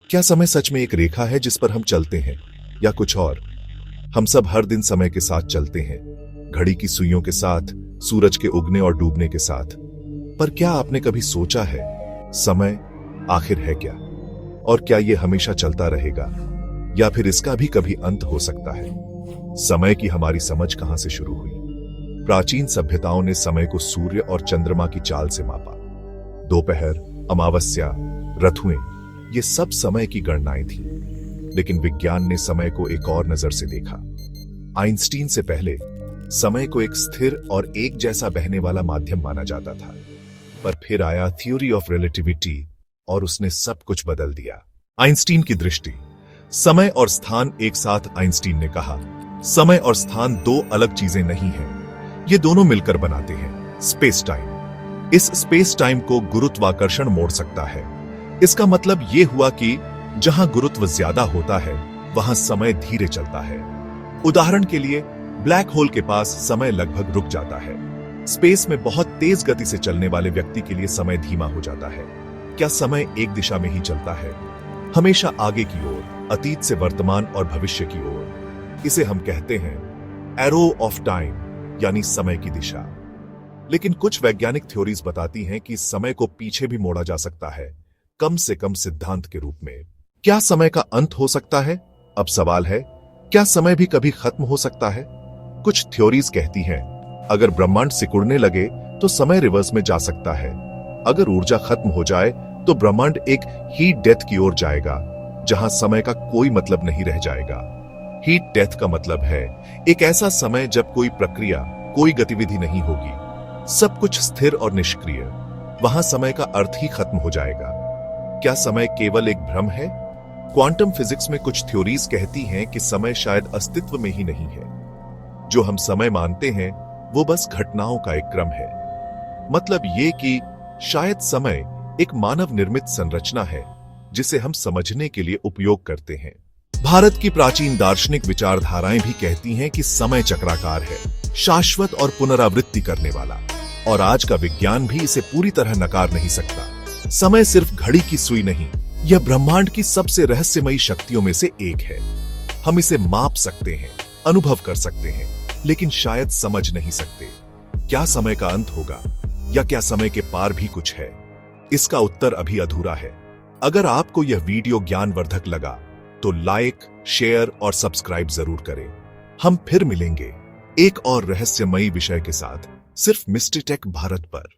क्या समय सच में एक रेखा है जिस पर हम चलते हैं, या कुछ और? हम सब हर दिन समय के साथ चलते हैं, घड़ी की सुइयों के साथ, सूरज के उगने और डूबने के साथ। पर क्या आपने कभी सोचा है, समय आखिर है क्या? और क्या यह हमेशा चलता रहेगा, या फिर इसका भी कभी अंत हो सकता है? समय की हमारी समझ कहां से शुरू हुई? प्राचीन सभ्यताओं ने समय को सूर्य और चंद्रमा की चाल से मापा। दोपहर, अमावस्या, ऋतुएं, ये सब समय की गणनाएं थी। लेकिन विज्ञान ने समय को एक और नजर से देखा। आइंस्टीन से पहले समय को एक स्थिर और एक जैसा बहने वाला माध्यम माना जाता था। पर फिर आया थ्योरी ऑफ रिलेटिविटी और उसने सब कुछ बदल दिया। आइंस्टीन की दृष्टि, समय और स्थान एक साथ। आइंस्टीन ने कहा, समय और स्थान दो अलग चीजें नहीं हैं, ये दोनों मिलकर बनाते हैं स्पेस टाइम। इस स्पेस टाइम को गुरुत्वाकर्षण मोड़ सकता है। इसका मतलब यह हुआ कि जहां गुरुत्व ज्यादा होता है वहां समय धीरे चलता है। उदाहरण के लिए, ब्लैक होल के पास समय लगभग रुक जाता है। स्पेस में बहुत तेज गति से चलने वाले व्यक्ति के लिए समय धीमा हो जाता है। क्या समय एक दिशा में ही चलता है, हमेशा आगे की ओर, अतीत से वर्तमान और भविष्य की ओर? इसे हम कहते हैं एरो ऑफ टाइम, यानी समय की दिशा। लेकिन कुछ वैज्ञानिक थ्योरीज बताती हैं कि समय को पीछे भी मोड़ा जा सकता है, कम से कम सिद्धांत के रूप में। क्या समय का अंत हो सकता है? अब सवाल है, क्या समय भी कभी खत्म हो सकता है? कुछ थ्योरीज कहती हैं, अगर ब्रह्मांड सिकुड़ने लगे तो समय रिवर्स में जा सकता है। अगर ऊर्जा खत्म हो जाए तो ब्रह्मांड एक हीट डेथ की ओर जाएगा, जहां समय का कोई मतलब नहीं रह जाएगा। हीट डेथ का मतलब है एक ऐसा समय जब कोई प्रक्रिया, कोई गतिविधि नहीं होगी, सब कुछ स्थिर और निष्क्रिय। वहां समय का अर्थ ही खत्म हो जाएगा। क्या समय केवल एक भ्रम है? क्वांटम फिजिक्स में कुछ थ्योरीज कहती हैं कि समय शायद अस्तित्व में ही नहीं है। जो हम समय मानते हैं वो बस घटनाओं का एक क्रम है। मतलब ये कि शायद समय एक मानव निर्मित संरचना है जिसे हम समझने के लिए उपयोग करते हैं। भारत की प्राचीन दार्शनिक विचारधाराएं भी कहती हैं कि समय चक्राकार है, शाश्वत और पुनरावृत्ति करने वाला। और आज का विज्ञान भी इसे पूरी तरह नकार नहीं सकता। समय सिर्फ घड़ी की सुई नहीं, यह ब्रह्मांड की सबसे रहस्यमयी शक्तियों में से एक है। हम इसे माप सकते हैं, अनुभव कर सकते हैं, लेकिन शायद समझ नहीं सकते। क्या समय का अंत होगा, या क्या समय के पार भी कुछ है? इसका उत्तर अभी अधूरा है। अगर आपको यह वीडियो ज्ञानवर्धक लगा तो लाइक, शेयर और सब्सक्राइब जरूर करें। हम फिर मिलेंगे एक और रहस्यमयी विषय के साथ, सिर्फ मिस्ट्री टेक भारत पर।